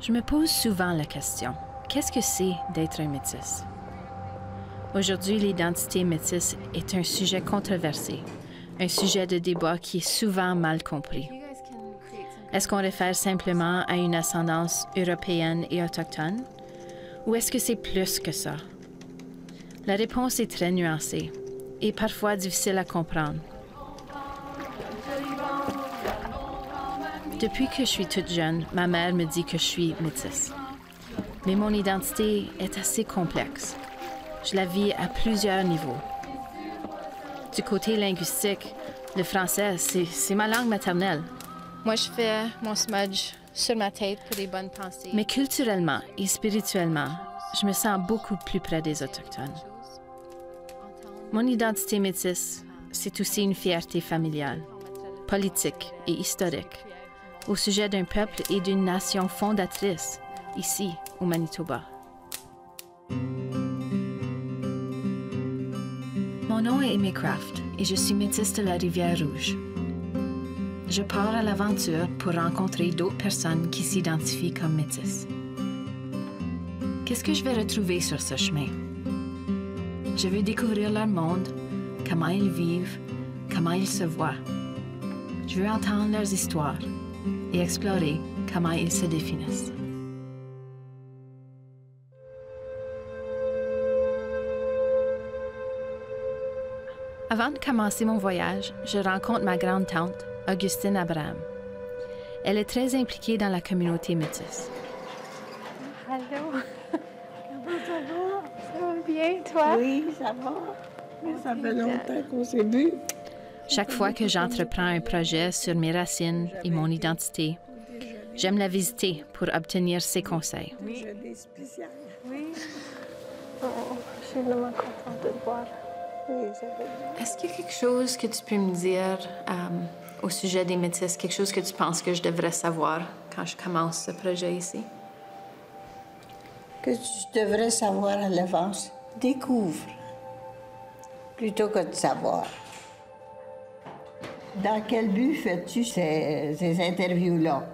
Je me pose souvent la question, qu'est-ce que c'est d'être un métis? Aujourd'hui, l'identité métisse est un sujet controversé, un sujet de débat qui est souvent mal compris. Est-ce qu'on réfère simplement à une ascendance européenne et autochtone? Ou est-ce que c'est plus que ça? La réponse est très nuancée et parfois difficile à comprendre. Depuis que je suis toute jeune, ma mère me dit que je suis métisse. Mais mon identité est assez complexe. Je la vis à plusieurs niveaux. Du côté linguistique, le français, c'est ma langue maternelle. Moi, je fais mon smudge sur ma tête pour les bonnes pensées. Mais culturellement et spirituellement, je me sens beaucoup plus près des Autochtones. Mon identité métisse, c'est aussi une fierté familiale, politique et historique, au sujet d'un peuple et d'une nation fondatrice, ici, au Manitoba. Mon nom est Amy Craft et je suis métisse de la Rivière-Rouge. Je pars à l'aventure pour rencontrer d'autres personnes qui s'identifient comme métisses. Qu'est-ce que je vais retrouver sur ce chemin? Je veux découvrir leur monde, comment ils vivent, comment ils se voient. Je veux entendre leurs histoires et explorer comment ils se définissent. Avant de commencer mon voyage, je rencontre ma grande-tante, Augustine Abraham. Elle est très impliquée dans la communauté métisse. Allô? Comment ça va? Ça va bien, toi? Oui, ça va. Mais ça fait longtemps qu'on s'est vus. Chaque fois que j'entreprends un projet sur mes racines et mon identité, j'aime la visiter pour obtenir ses conseils. Oui. Des spéciales. Oui. Oh, je suis vraiment contente de te voir. Oui, ça fait bien. Est-ce qu'il y a quelque chose que tu peux me dire au sujet des métis, quelque chose que tu penses que je devrais savoir quand je commence ce projet ici? Que tu devrais savoir à l'avance. Découvre, plutôt que de savoir. Dans quel but fais-tu ces interviews-là?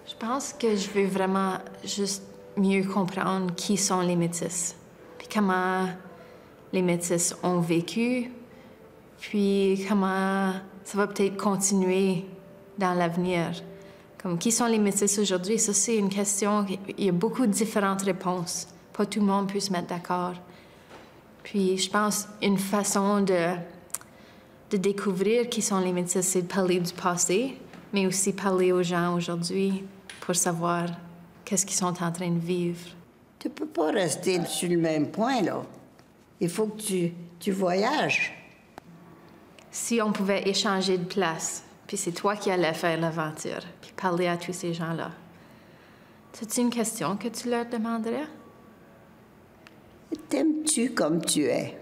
Je pense que je veux vraiment juste mieux comprendre qui sont les métis, puis comment les métis ont vécu, puis comment ça va peut-être continuer dans l'avenir. Comme qui sont les métis aujourd'hui? Ça, c'est une question, il y a beaucoup de différentes réponses. Pas tout le monde peut se mettre d'accord. Puis je pense une façon de découvrir qui sont les métis, c'est de parler du passé, mais aussi parler aux gens aujourd'hui pour savoir qu'est-ce qu'ils sont en train de vivre. Tu peux pas rester sur le même point, là. Il faut que tu voyages. Si on pouvait échanger de place, puis c'est toi qui allais faire l'aventure, puis parler à tous ces gens-là, c'est une question que tu leur demanderais? T'aimes-tu comme tu es?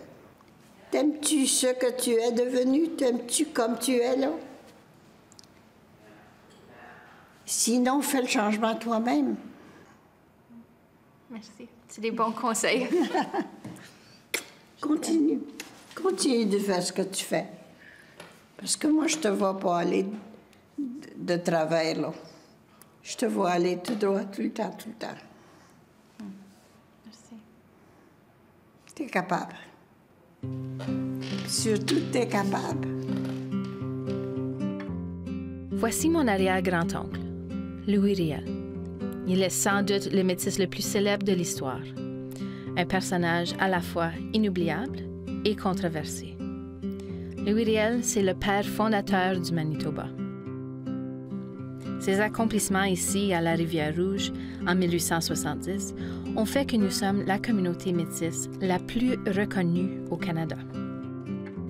T'aimes-tu ce que tu es devenu? T'aimes-tu comme tu es, là? Sinon, fais le changement toi-même. Merci. C'est des bons conseils. Continue. Continue de faire ce que tu fais. Parce que moi, je te vois pas aller de travers, là. Je te vois aller tout droit, tout le temps, tout le temps. Merci. T'es capable. Surtout, t'es capable. Voici mon arrière-grand-oncle, Louis Riel. Il est sans doute le métis le plus célèbre de l'histoire. Un personnage à la fois inoubliable et controversé. Louis Riel, c'est le père fondateur du Manitoba. Ses accomplissements ici, à la Rivière-Rouge, en 1870, ont fait que nous sommes la communauté métisse la plus reconnue au Canada.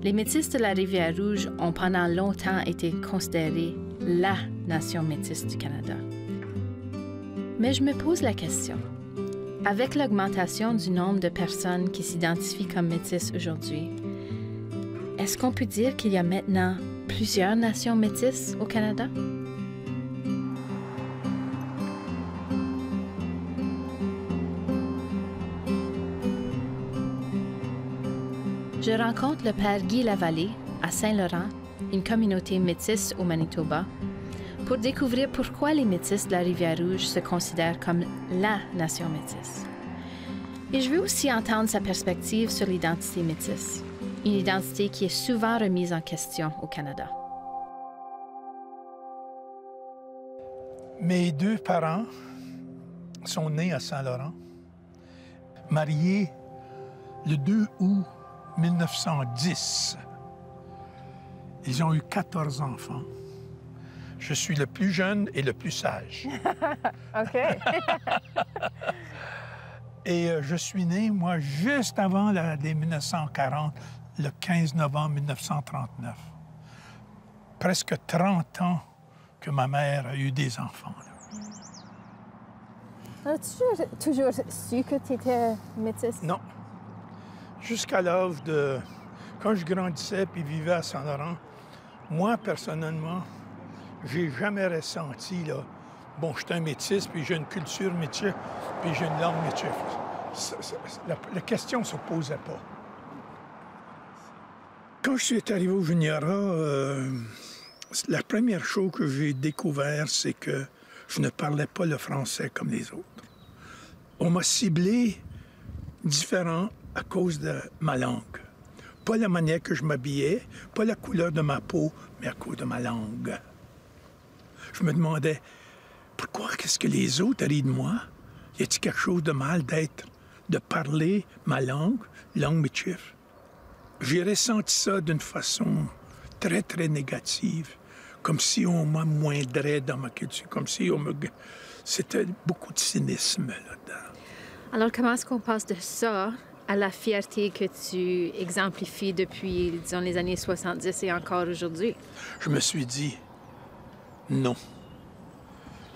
Les Métis de la Rivière-Rouge ont pendant longtemps été considérés la nation métisse du Canada. Mais je me pose la question, avec l'augmentation du nombre de personnes qui s'identifient comme métisses aujourd'hui, est-ce qu'on peut dire qu'il y a maintenant plusieurs nations métisses au Canada? Je rencontre le père Guy Lavallée à Saint-Laurent, une communauté métisse au Manitoba, pour découvrir pourquoi les Métis de la Rivière-Rouge se considèrent comme la nation métisse. Et je veux aussi entendre sa perspective sur l'identité métisse, une identité qui est souvent remise en question au Canada. Mes deux parents sont nés à Saint-Laurent, mariés le 2 août 1910. Ils ont eu 14 enfants. Je suis le plus jeune et le plus sage. OK. Et je suis né, moi, juste avant l'année 1940, le 15 novembre 1939. Presque 30 ans que ma mère a eu des enfants. As-tu toujours su que tu étais métisse? Non. Jusqu'à l'âge de... Quand je grandissais puis vivais à Saint-Laurent, moi, personnellement, j'ai jamais ressenti, là, bon, je suis un métis, puis j'ai une culture métier, puis j'ai une langue métier. La question ne se posait pas. Quand je suis arrivé au Juniora, la première chose que j'ai découvert, c'est que je ne parlais pas le français comme les autres. On m'a ciblé différent à cause de ma langue. Pas la manière que je m'habillais, pas la couleur de ma peau, mais à cause de ma langue. Je me demandais, pourquoi qu'est-ce que les autres rient de moi? Y a-t-il quelque chose de mal de parler ma langue métif? J'ai ressenti ça d'une façon très, très négative, comme si on m'amoindrait dans ma culture, comme si on me... C'était beaucoup de cynisme là-dedans. Alors, comment est-ce qu'on passe de ça à la fierté que tu exemplifies depuis, disons, les années 70 et encore aujourd'hui? Je me suis dit, non.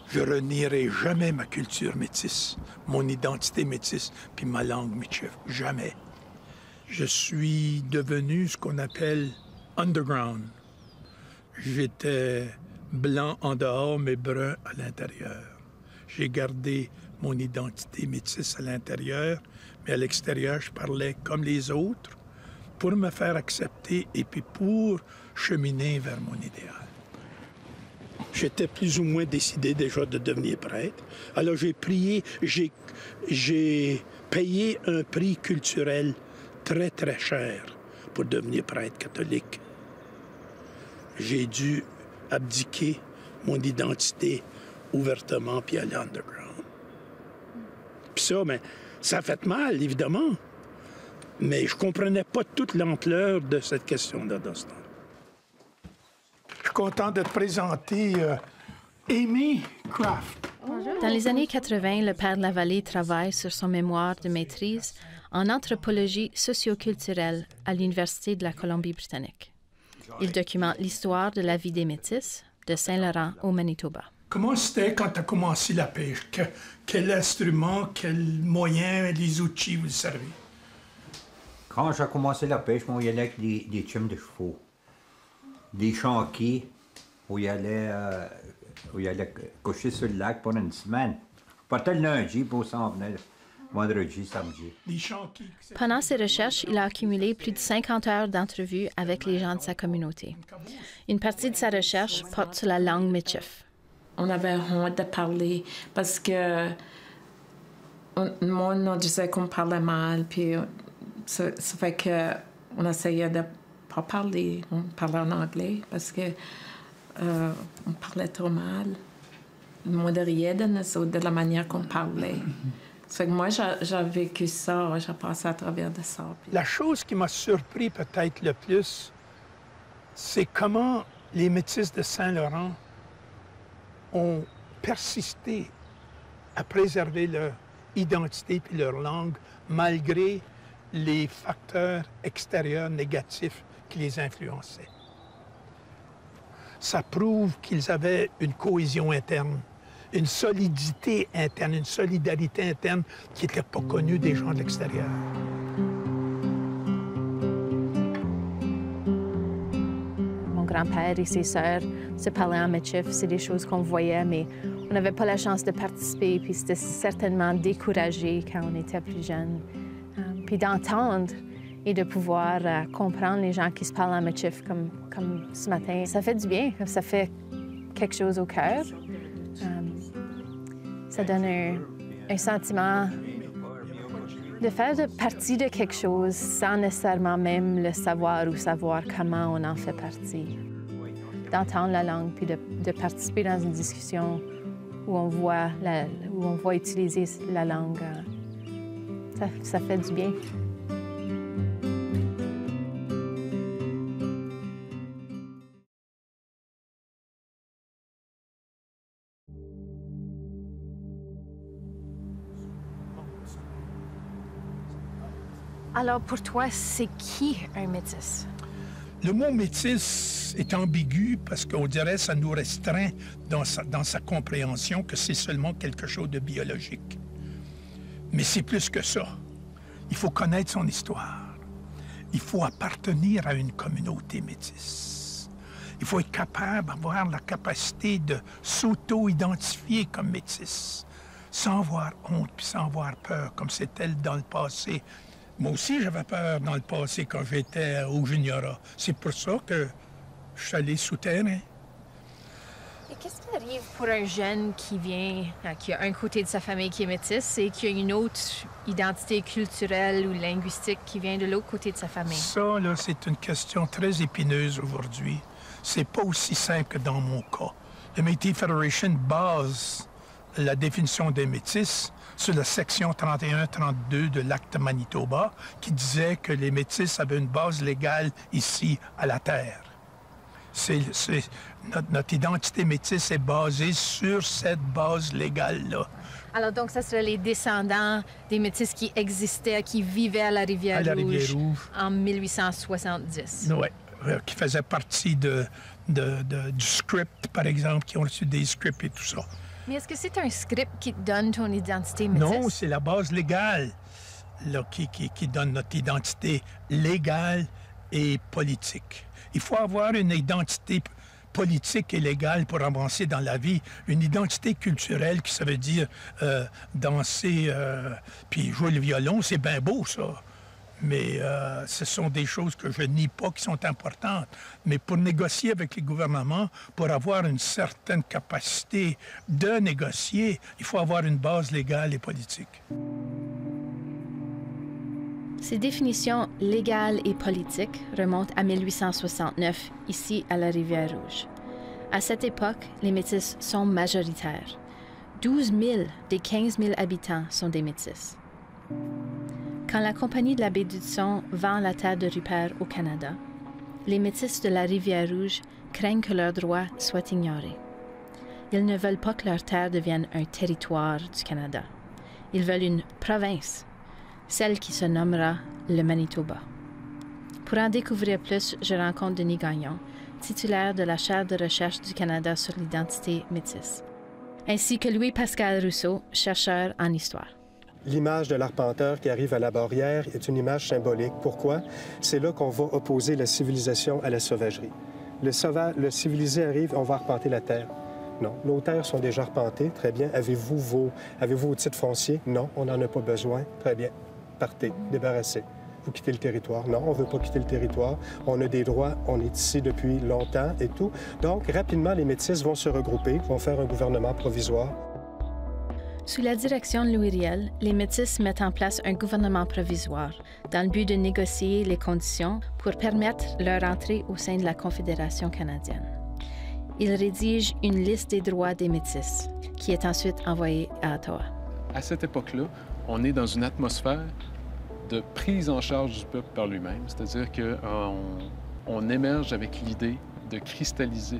Je renierai jamais ma culture métisse, mon identité métisse, puis ma langue métisse. Jamais. Je suis devenu ce qu'on appelle underground. J'étais blanc en dehors, mais brun à l'intérieur. J'ai gardé mon identité métisse à l'intérieur, mais à l'extérieur, je parlais comme les autres pour me faire accepter et puis pour cheminer vers mon idéal. J'étais plus ou moins décidé déjà de devenir prêtre. Alors j'ai payé un prix culturel très, très cher pour devenir prêtre catholique. J'ai dû abdiquer mon identité ouvertement puis aller underground. Puis ça, mais ça a fait mal, évidemment. Mais je comprenais pas toute l'ampleur de cette question-là dans ce temps. Je suis content de te présenter Amy Craft. Dans les années 80, le père de la Vallée travaille sur son mémoire de maîtrise en anthropologie socioculturelle à l'Université de la Colombie-Britannique. Il documente l'histoire de la vie des Métis de Saint-Laurent au Manitoba. Comment c'était quand tu as commencé la pêche? Quel instrument, quel moyen, les outils vous servez? Quand j'ai commencé la pêche, moi, il y allait avec des times de chevaux, des chanquiers, où il allait coucher sur le lac pendant une semaine. Pas le lundi, pour s'en venir vendredi, samedi. Pendant ses recherches, il a accumulé plus de 50 heures d'entrevues avec les gens de sa communauté. Une partie de sa recherche porte sur la langue Michif. On avait honte de parler parce que moi, on disait qu'on parlait mal, puis ça fait qu'on essayait de ne pas parler. On parlait en anglais parce que on parlait trop mal. Le monde riait de nous, de la manière qu'on parlait. Ça fait que moi, j'ai vécu ça, j'ai passé à travers de ça. Puis... La chose qui m'a surpris peut-être le plus, c'est comment les Métis de Saint-Laurent ont persisté à préserver leur identité puis leur langue malgré les facteurs extérieurs négatifs qui les influençaient. Ça prouve qu'ils avaient une cohésion interne, une solidité interne, une solidarité interne qui n'était pas connue des gens de l'extérieur. Mon grand-père et ses sœurs se parlaient en Michif, c'est des choses qu'on voyait, mais on n'avait pas la chance de participer, puis c'était certainement découragé quand on était plus jeune. Puis d'entendre et de pouvoir comprendre les gens qui se parlent en Michif comme ce matin, ça fait du bien. Ça fait quelque chose au cœur. Ça donne un sentiment de faire partie de quelque chose sans nécessairement même le savoir ou savoir comment on en fait partie. D'entendre la langue puis de participer dans une discussion où on voit utiliser la langue, ça fait du bien. Alors, pour toi, c'est qui un métis? Le mot métis est ambigu parce qu'on dirait que ça nous restreint dans sa compréhension que c'est seulement quelque chose de biologique. Mais c'est plus que ça. Il faut connaître son histoire. Il faut appartenir à une communauté métisse. Il faut être capable d'avoir la capacité de s'auto-identifier comme métis, sans avoir honte puis sans avoir peur, comme c'était dans le passé. Moi aussi, j'avais peur dans le passé quand j'étais au juniorat. C'est pour ça que je suis allé souterrain. Et qu'est-ce qui arrive pour un jeune qui a un côté de sa famille qui est métisse et qui a une autre identité culturelle ou linguistique qui vient de l'autre côté de sa famille? Ça, là, c'est une question très épineuse aujourd'hui. C'est pas aussi simple que dans mon cas. Le Métis Federation base la définition des métis sur la section 31-32 de l'Acte Manitoba qui disait que les métis avaient une base légale ici à la Terre. Notre identité métisse est basée sur cette base légale-là. Alors donc, ça serait les descendants des métis qui existaient, qui vivaient à la Rivière-Rouge en 1870. Oui, qui faisaient partie du script, par exemple, qui ont reçu des scripts et tout ça. Mais est-ce que c'est un script qui te donne ton identité métisse? Non, c'est la base légale là, qui donne notre identité légale et politique. Il faut avoir une identité politique et légale pour avancer dans la vie. Une identité culturelle, qui ça veut dire danser puis jouer le violon, c'est bien beau, ça. Mais ce sont des choses que je nie pas qui sont importantes. Mais pour négocier avec les gouvernements, pour avoir une certaine capacité de négocier, il faut avoir une base légale et politique. Ces définitions légales et politiques remontent à 1869, ici à la Rivière-Rouge. À cette époque, les Métis sont majoritaires. 12 000 des 15 000 habitants sont des Métis. Quand la Compagnie de la baie d'Hudson vend la terre de Rupert au Canada, les Métis de la Rivière-Rouge craignent que leurs droits soient ignorés. Ils ne veulent pas que leur terre devienne un territoire du Canada. Ils veulent une province, celle qui se nommera le Manitoba. Pour en découvrir plus, je rencontre Denis Gagnon, titulaire de la chaire de recherche du Canada sur l'identité métisse, ainsi que Louis-Pascal Rousseau, chercheur en histoire. L'image de l'arpenteur qui arrive à la barrière est une image symbolique. Pourquoi? C'est là qu'on va opposer la civilisation à la sauvagerie. Le civilisé arrive, on va arpenter la terre. Non, nos terres sont déjà arpentées. Très bien. Avez-vous vos titres fonciers? Non, on n'en a pas besoin. Très bien. Partez, débarrassez. Vous quittez le territoire. Non, on ne veut pas quitter le territoire. On a des droits, on est ici depuis longtemps et tout. Donc, rapidement, les Métis vont se regrouper, vont faire un gouvernement provisoire. Sous la direction de Louis Riel, les Métis mettent en place un gouvernement provisoire dans le but de négocier les conditions pour permettre leur entrée au sein de la Confédération canadienne. Ils rédigent une liste des droits des Métis, qui est ensuite envoyée à Ottawa. À cette époque-là, on est dans une atmosphère de prise en charge du peuple par lui-même, c'est-à-dire qu'on émerge avec l'idée de cristalliser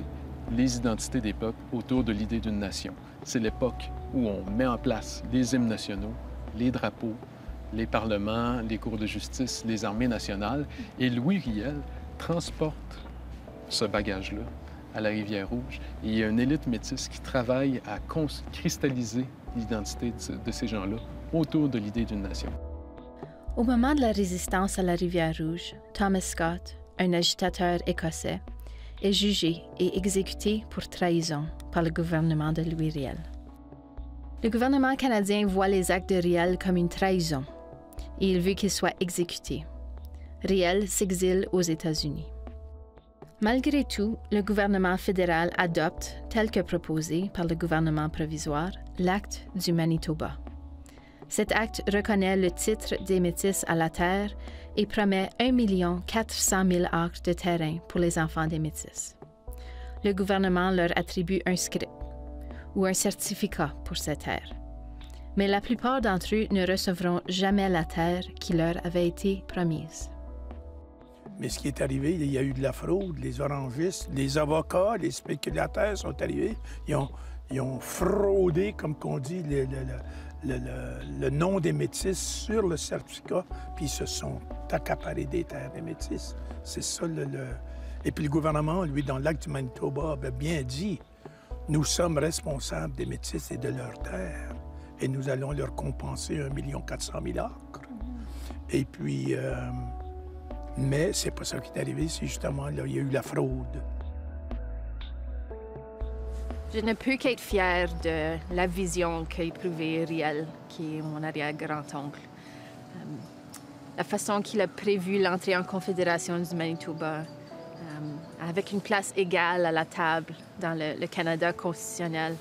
les identités des peuples autour de l'idée d'une nation. C'est l'époque où on met en place les hymnes nationaux, les drapeaux, les parlements, les cours de justice, les armées nationales. Et Louis Riel transporte ce bagage-là à la Rivière-Rouge. Et il y a une élite métisse qui travaille à cristalliser l'identité de ces gens-là autour de l'idée d'une nation. Au moment de la résistance à la Rivière-Rouge, Thomas Scott, un agitateur écossais, est jugé et exécuté pour trahison par le gouvernement de Louis Riel. Le gouvernement canadien voit les actes de Riel comme une trahison et il veut qu'il soit exécuté. Riel s'exile aux États-Unis. Malgré tout, le gouvernement fédéral adopte, tel que proposé par le gouvernement provisoire, l'Acte du Manitoba. Cet acte reconnaît le titre des Métis à la terre et promet 1 400 000 acres de terrain pour les enfants des Métis. Le gouvernement leur attribue un scrip ou un certificat pour ces terres. Mais la plupart d'entre eux ne recevront jamais la terre qui leur avait été promise. Mais ce qui est arrivé, il y a eu de la fraude, les orangistes, les avocats, les spéculateurs sont arrivés, ils ont fraudé, comme qu'on dit, le nom des Métis sur le certificat, puis ils se sont accaparés des terres des Métis. C'est ça Et puis le gouvernement, lui, dans l'acte du Manitoba, avait bien dit, nous sommes responsables des Métis et de leurs terres, et nous allons leur compenser 1 400 000 acres. Et puis... mais c'est pas ça qui est arrivé, c'est justement là, il y a eu la fraude. Je ne peux qu'être fière de la vision qu'a éprouvée Riel, qui est mon arrière-grand-oncle. La façon qu'il a prévu l'entrée en confédération du Manitoba, avec une place égale à la table dans le Canada constitutionnel.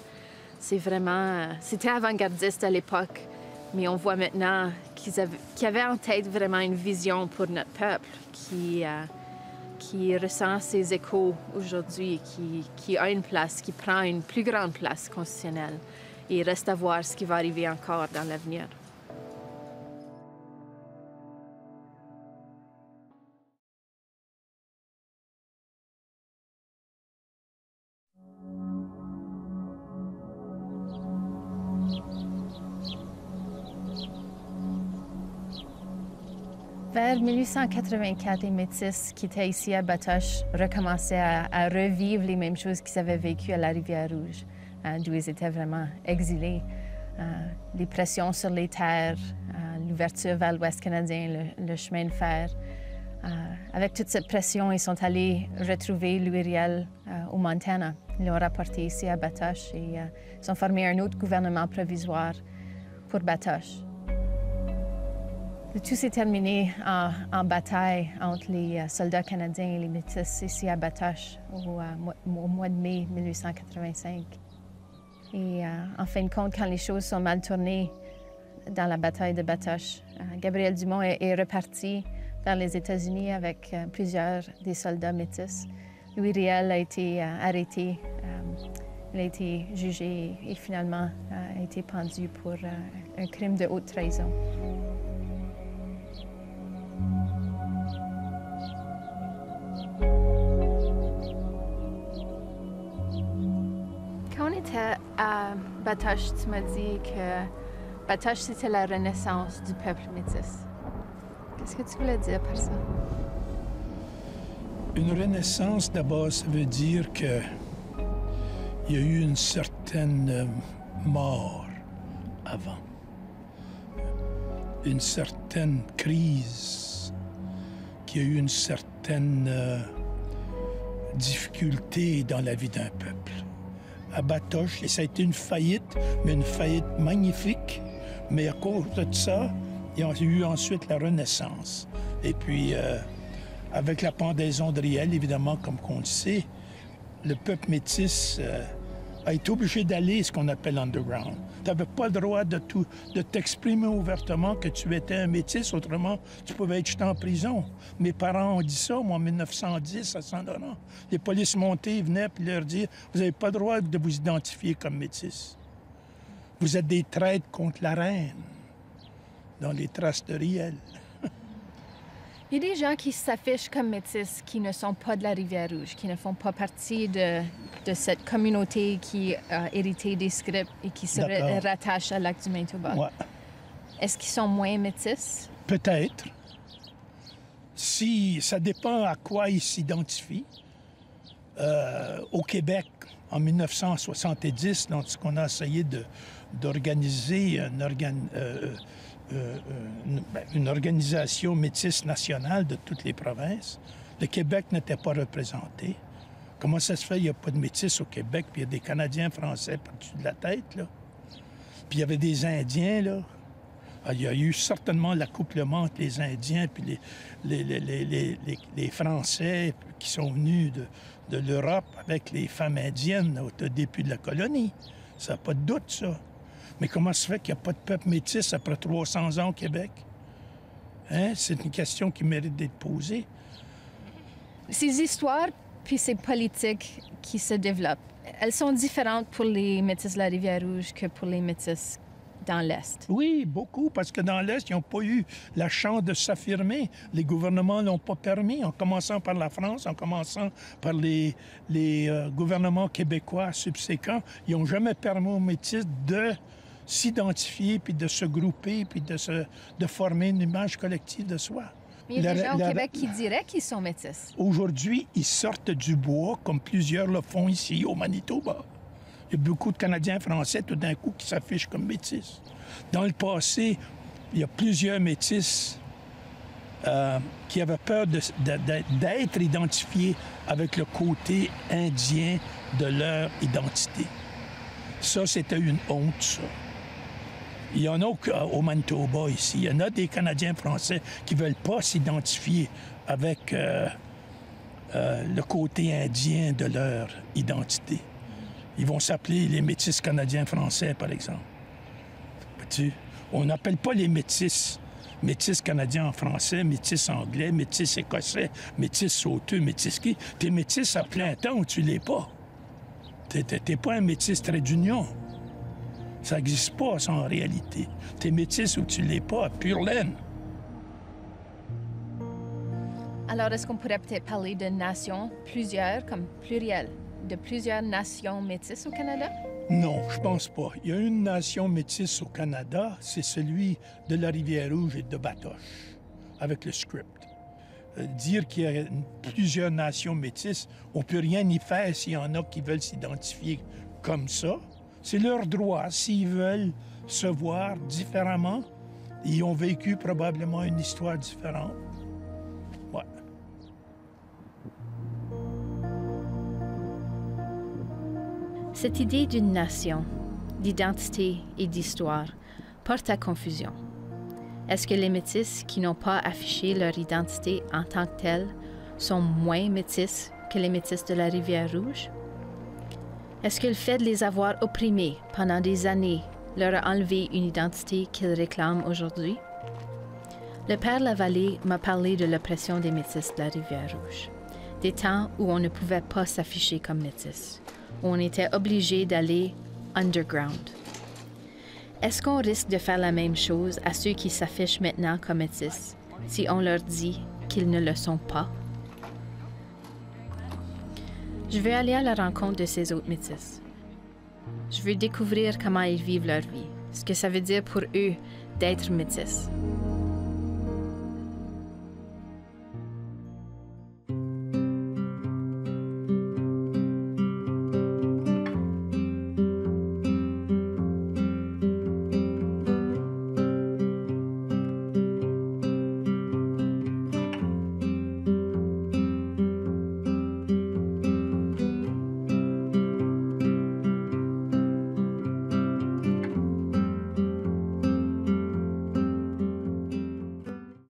C'était avant-gardiste à l'époque, mais on voit maintenant qu'ils avaient en tête vraiment une vision pour notre peuple qui ressent ses échos aujourd'hui, qui a une place, qui prend une plus grande place constitutionnelle. Et il reste à voir ce qui va arriver encore dans l'avenir. Vers 1884, les Métis qui étaient ici à Batoche recommençaient à revivre les mêmes choses qu'ils avaient vécues à la Rivière-Rouge, d'où ils étaient vraiment exilés. Les pressions sur les terres, l'ouverture vers l'Ouest canadien, le chemin de fer. Avec toute cette pression, ils sont allés retrouver Louis Riel au Montana. Ils l'ont rapporté ici à Batoche et ils ont formé un autre gouvernement provisoire pour Batoche. Tout s'est terminé en bataille entre les soldats canadiens et les Métis ici à Batoche au mois de mai 1885. Et en fin de compte, quand les choses sont mal tournées dans la bataille de Batoche, Gabriel Dumont est reparti vers les États-Unis avec plusieurs des soldats Métis. Louis Riel a été arrêté, il a été jugé et finalement a été pendu pour un crime de haute trahison. Quand on était à Batoche, tu m'as dit que Batoche, c'était la renaissance du peuple métis. Qu'est-ce que tu voulais dire par ça? Une renaissance, d'abord, ça veut dire qu'il y a eu une certaine mort avant, une certaine crise, qu'il y a eu une certaine difficulté dans la vie d'un peuple. À Batoche, et ça a été une faillite, mais une faillite magnifique. Mais à cause de ça, il y a eu ensuite la Renaissance. Et puis, avec la pendaison de Riel, évidemment, comme on le sait, le peuple métis a été obligé d'aller ce qu'on appelle underground. Tu n'avais pas le droit de t'exprimer ouvertement que tu étais un métis, autrement, tu pouvais être jeté en prison. Mes parents ont dit ça, moi, en 1910, à Saint-Laurent. Les polices montées venaient et leur disaient « Vous n'avez pas le droit de vous identifier comme métis. Vous êtes des traîtres contre la reine. » Dans les traces de Riel. Il y a des gens qui s'affichent comme métis, qui ne sont pas de la Rivière-Rouge, qui ne font pas partie de cette communauté qui a hérité des scripts et qui se rattache à l'acte du Manitoba. Ouais. Est-ce qu'ils sont moins métis? Peut-être. Si ça dépend à quoi ils s'identifient. Au Québec, en 1970, lorsqu'on a essayé d'organiser une organisation métisse nationale de toutes les provinces. Le Québec n'était pas représenté. Comment ça se fait qu'il n'y a pas de métis au Québec, puis il y a des Canadiens français par-dessus de la tête, là? Puis il y avait des Indiens, là. Il y a eu certainement l'accouplement entre les Indiens et les Français qui sont venus de l'Europe avec les femmes indiennes au début de la colonie. Ça n'a pas de doute, ça. Mais comment se fait qu'il n'y a pas de peuple métis après 300 ans au Québec? Hein? C'est une question qui mérite d'être posée. Ces histoires puis ces politiques qui se développent, elles sont différentes pour les Métis de la Rivière-Rouge que pour les Métis dans l'Est. Oui, beaucoup, parce que dans l'Est, ils n'ont pas eu la chance de s'affirmer. Les gouvernements ne l'ont pas permis, en commençant par la France, en commençant par les gouvernements québécois subséquents. Ils n'ont jamais permis aux Métis de s'identifier, puis de se grouper, puis de former une image collective de soi. Mais il y a des gens au Québec qui diraient qu'ils sont métis. Aujourd'hui, ils sortent du bois, comme plusieurs le font ici, au Manitoba. Il y a beaucoup de Canadiens français, tout d'un coup, qui s'affichent comme métis. Dans le passé, il y a plusieurs métis qui avaient peur d'être identifiés avec le côté indien de leur identité. Ça, c'était une honte, ça. Il y en a au Manitoba ici. Il y en a des Canadiens français qui ne veulent pas s'identifier avec le côté indien de leur identité. Ils vont s'appeler les Métis canadiens français, par exemple. On n'appelle pas les Métis canadiens en français, Métis anglais, Métis écossais, Métis sauteux, Métis qui. T'es Métis à plein temps ou tu l'es pas. T'es pas un Métis trait d'union. Ça n'existe pas, ça, en réalité. T'es métis ou tu l'es pas, à pure laine. Alors, est-ce qu'on pourrait peut-être parler de nations, plusieurs, comme pluriel, de plusieurs nations métisses au Canada? Non, je pense pas. Il y a une nation métisse au Canada, c'est celui de la Rivière-Rouge et de Batoche, avec le script. Dire qu'il y a plusieurs nations métisses, on ne peut rien y faire s'il y en a qui veulent s'identifier comme ça. C'est leur droit. S'ils veulent se voir différemment, ils ont vécu probablement une histoire différente. Ouais. Cette idée d'une nation, d'identité et d'histoire porte à confusion. Est-ce que les Métis qui n'ont pas affiché leur identité en tant que telle sont moins Métis que les Métis de la Rivière-Rouge? Est-ce que le fait de les avoir opprimés pendant des années leur a enlevé une identité qu'ils réclament aujourd'hui? Le père Lavallée m'a parlé de l'oppression des Métis de la Rivière-Rouge, des temps où on ne pouvait pas s'afficher comme Métis, où on était obligé d'aller underground. Est-ce qu'on risque de faire la même chose à ceux qui s'affichent maintenant comme Métis si on leur dit qu'ils ne le sont pas? Je veux aller à la rencontre de ces autres Métis. Je veux découvrir comment ils vivent leur vie, ce que ça veut dire pour eux d'être Métis.